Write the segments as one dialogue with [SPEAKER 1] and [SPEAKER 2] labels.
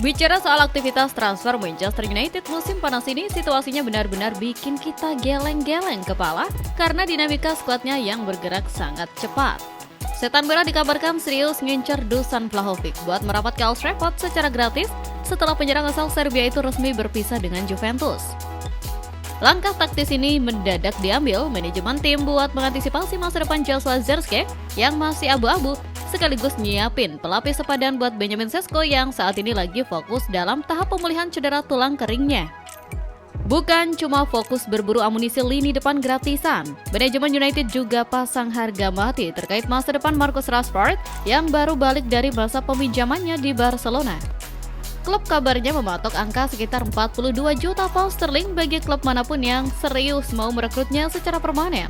[SPEAKER 1] Bicara soal aktivitas transfer Manchester United musim panas ini, situasinya benar-benar bikin kita geleng-geleng kepala karena dinamika skuadnya yang bergerak sangat cepat. Setan Merah dikabarkan serius ngincer Dusan Vlahovic buat merapat ke Old Trafford secara gratis setelah penyerang asal Serbia itu resmi berpisah dengan Juventus. Langkah taktis ini mendadak diambil manajemen tim buat mengantisipasi masa depan Joshua Zirkzee yang masih abu-abu, sekaligus nyiapin pelapis sepadan buat Benjamin Sesko yang saat ini lagi fokus dalam tahap pemulihan cedera tulang keringnya. Bukan cuma fokus berburu amunisi lini depan gratisan, manajemen United juga pasang harga mati terkait masa depan Marcus Rashford yang baru balik dari masa peminjamannya di Barcelona. Klub kabarnya mematok angka sekitar 42 juta pound sterling bagi klub manapun yang serius mau merekrutnya secara permanen.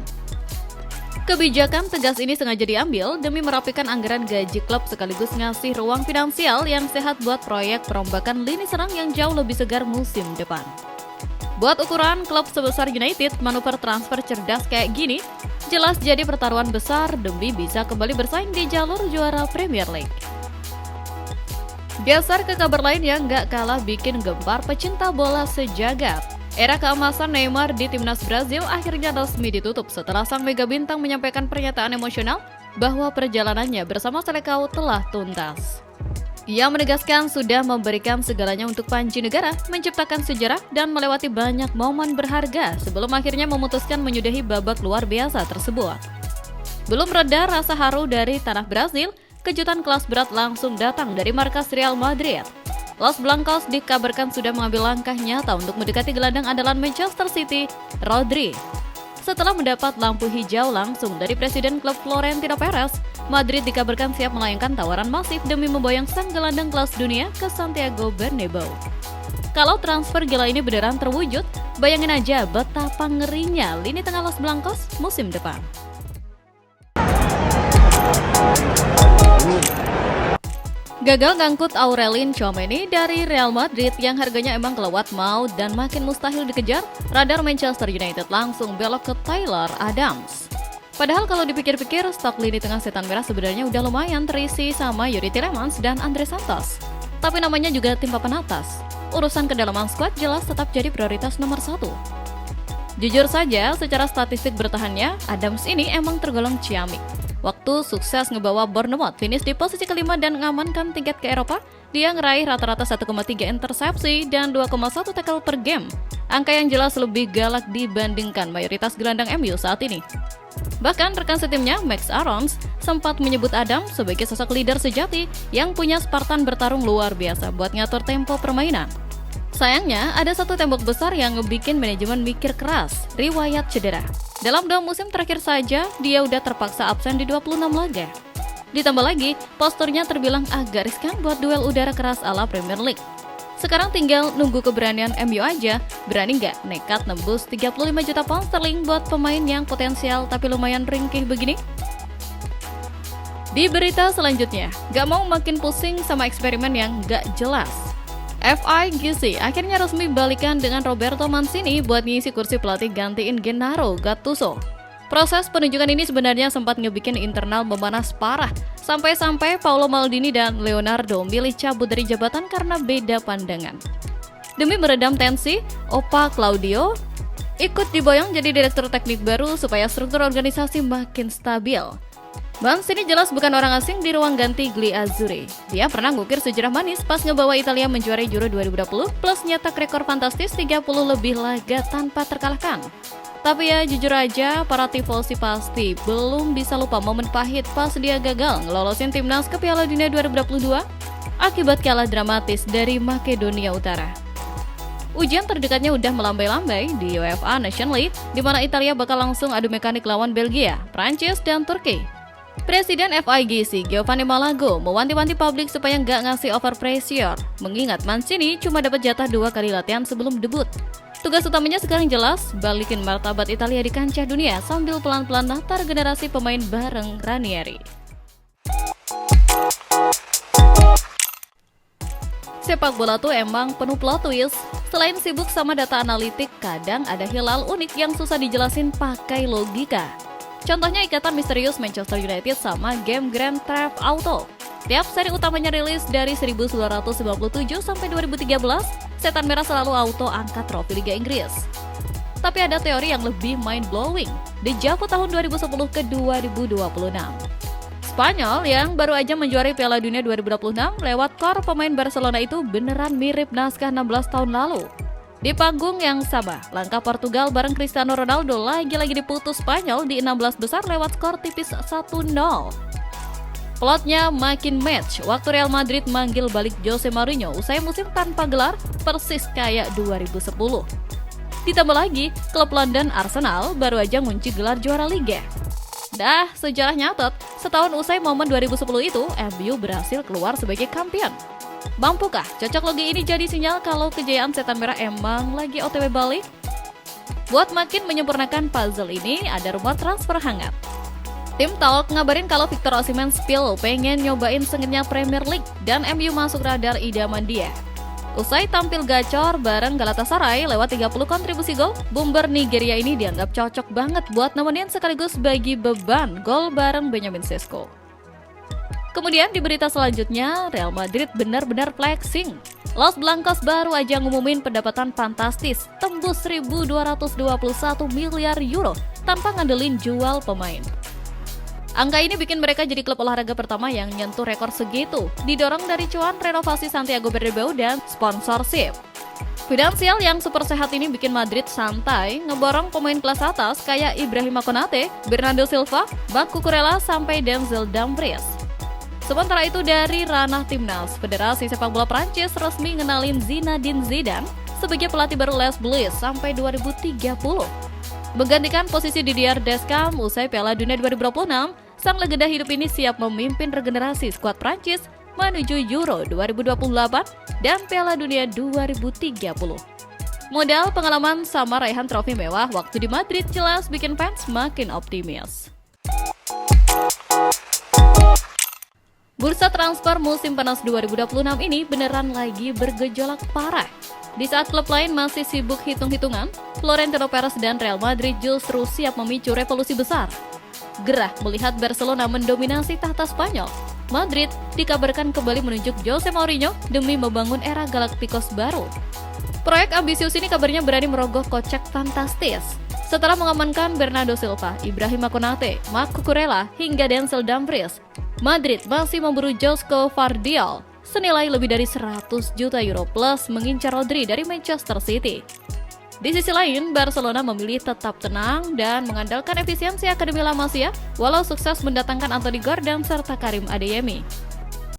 [SPEAKER 1] Kebijakan tegas ini sengaja diambil demi merapikan anggaran gaji klub sekaligus ngasih ruang finansial yang sehat buat proyek perombakan lini serang yang jauh lebih segar musim depan. Buat ukuran klub sebesar United, manuver transfer cerdas kayak gini jelas jadi pertaruhan besar demi bisa kembali bersaing di jalur juara Premier League. Geser ke kabar lain yang gak kalah bikin gempar pecinta bola sejagat. Era keemasan Neymar di timnas Brazil akhirnya resmi ditutup setelah sang mega bintang menyampaikan pernyataan emosional bahwa perjalanannya bersama Selecao telah tuntas. Ia menegaskan sudah memberikan segalanya untuk panji negara, menciptakan sejarah, dan melewati banyak momen berharga sebelum akhirnya memutuskan menyudahi babak luar biasa tersebut. Belum reda rasa haru dari tanah Brazil, kejutan kelas berat langsung datang dari markas Real Madrid. Los Blancos dikabarkan sudah mengambil langkah nyata untuk mendekati gelandang andalan Manchester City, Rodri. Setelah mendapat lampu hijau langsung dari Presiden klub Florentino Perez, Madrid dikabarkan siap melayangkan tawaran masif demi memboyong sang gelandang kelas dunia ke Santiago Bernabeu. Kalau transfer gila ini beneran terwujud, bayangin aja betapa ngerinya lini tengah Los Blancos musim depan. Gagal ngangkut Aurelien Tchouameni dari Real Madrid yang harganya emang kelewat maut dan makin mustahil dikejar, radar Manchester United langsung belok ke Tyler Adams. Padahal kalau dipikir-pikir, stok lini tengah Setan Merah sebenarnya udah lumayan terisi sama Yuri Tielemans dan Andre Santos. Tapi namanya juga tim papan atas. Urusan kedalaman skuad jelas tetap jadi prioritas nomor 1. Jujur saja, secara statistik bertahannya, Adams ini emang tergolong ciamik. Waktu sukses ngebawa Bournemouth finish di posisi kelima dan mengamankan tiket ke Eropa, dia ngeraih rata-rata 1,3 intersepsi dan 2,1 tackle per game. Angka yang jelas lebih galak dibandingkan mayoritas gelandang MU saat ini. Bahkan rekan setimnya, Max Aarons, sempat menyebut Adams sebagai sosok leader sejati yang punya Spartan bertarung luar biasa buat ngatur tempo permainan. Sayangnya, ada satu tembok besar yang ngebikin manajemen mikir keras, riwayat cedera. Dalam 2 musim terakhir saja, dia udah terpaksa absen di 26 laga. Ditambah lagi, posturnya terbilang agak riskan buat duel udara keras ala Premier League. Sekarang tinggal nunggu keberanian MU aja, berani nggak nekat nembus 35 juta pound sterling buat pemain yang potensial tapi lumayan ringkih begini? Di berita selanjutnya, gak mau makin pusing sama eksperimen yang gak jelas. FIGC akhirnya resmi balikan dengan Roberto Mancini buat ngisi kursi pelatih gantiin Gennaro Gattuso. Proses penunjukan ini sebenarnya sempat ngebikin internal memanas parah, sampai-sampai Paolo Maldini dan Leonardo milih cabut dari jabatan karena beda pandangan. Demi meredam tensi, Opa Claudio ikut diboyong jadi direktur teknik baru supaya struktur organisasi makin stabil. Mancini jelas bukan orang asing di ruang ganti Gli Azzurri. Dia pernah ngukir sejarah manis pas ngebawa Italia menjuarai Euro 2020 plus nyetak rekor fantastis 30 lebih laga tanpa terkalahkan. Tapi ya jujur aja, para tifosi pasti belum bisa lupa momen pahit pas dia gagal ngelolosin timnas ke Piala Dunia 2022 akibat kalah dramatis dari Makedonia Utara. Ujian terdekatnya udah melambai-lambai di UEFA Nations League, di mana Italia bakal langsung adu mekanik lawan Belgia, Prancis, dan Turki. Presiden FIGC Giovanni Malago mewanti-wanti publik supaya nggak ngasih over pressure, mengingat Mancini cuma dapat jatah 2 kali latihan sebelum debut. Tugas utamanya sekarang jelas, balikin martabat Italia di kancah dunia sambil pelan-pelan natar generasi pemain bareng Ranieri. Sepak bola tuh emang penuh plot twist. Selain sibuk sama data analitik, kadang ada hilal unik yang susah dijelasin pakai logika. Contohnya ikatan misterius Manchester United sama game Grand Theft Auto. Setiap seri utamanya rilis dari 1997 sampai 2013, Setan Merah selalu auto angkat trofi Liga Inggris. Tapi ada teori yang lebih mind-blowing, dejavu tahun 2010 ke 2026. Spanyol yang baru aja menjuarai Piala Dunia 2026 lewat kor pemain Barcelona itu beneran mirip naskah 16 tahun lalu. Di panggung yang sama, langkah Portugal bareng Cristiano Ronaldo lagi-lagi diputus Spanyol di 16 besar lewat skor tipis 1-0. Plotnya makin match waktu Real Madrid manggil balik Jose Mourinho usai musim tanpa gelar persis kayak 2010. Ditambah lagi, klub London Arsenal baru aja ngunci gelar juara Liga. Dah, sejarah nyatet, setahun usai momen 2010 itu, MU berhasil keluar sebagai kampion. Mampukah cocok logi ini jadi sinyal kalau kejayaan Setan Merah emang lagi OTW balik? Buat makin menyempurnakan puzzle ini, ada rumor transfer hangat. Tim Talk ngabarin kalau Victor Osimhen spill pengen nyobain sengitnya Premier League dan MU masuk radar idaman dia. Usai tampil gacor bareng Galatasaray lewat 30 kontribusi gol, boomer Nigeria ini dianggap cocok banget buat nemenin sekaligus bagi beban gol bareng Benjamin Sesko. Kemudian di berita selanjutnya, Real Madrid benar-benar flexing. Los Blancos baru aja ngumumin pendapatan fantastis, tembus 1.221 miliar euro tanpa ngandelin jual pemain. Angka ini bikin mereka jadi klub olahraga pertama yang nyentuh rekor segitu, didorong dari cuan renovasi Santiago Bernabeu dan sponsorship. Finansial yang super sehat ini bikin Madrid santai ngeborong pemain kelas atas kayak Ibrahima Konate, Bernardo Silva, Marc Cucurella, sampai Denzel Dumfries. Sementara itu dari ranah timnas, Federasi Sepak Bola Prancis resmi ngenalin Zinedine Zidane sebagai pelatih baru Les Bleus sampai 2030. Menggantikan posisi Didier Deschamps usai Piala Dunia 2026, sang legenda hidup ini siap memimpin regenerasi skuad Prancis menuju Euro 2028 dan Piala Dunia 2030. Modal pengalaman sama raihan trofi mewah waktu di Madrid jelas bikin fans makin optimis. Bursa transfer musim panas 2026 ini beneran lagi bergejolak parah. Di saat klub lain masih sibuk hitung-hitungan, Florentino Perez dan Real Madrid justru siap memicu revolusi besar. Gerah melihat Barcelona mendominasi tahta Spanyol, Madrid dikabarkan kembali menunjuk Jose Mourinho demi membangun era Galacticos baru. Proyek ambisius ini kabarnya berani merogoh kocek fantastis. Setelah mengamankan Bernardo Silva, Ibrahima Konate, Marc Cucurella, hingga Denzel Dumfries, Madrid masih memburu Josko Vardiol senilai lebih dari 100 juta euro plus mengincar Rodri dari Manchester City. Di sisi lain, Barcelona memilih tetap tenang dan mengandalkan efisiensi Akademi La Masia walau sukses mendatangkan Anthony Gordon serta Karim Adeyemi.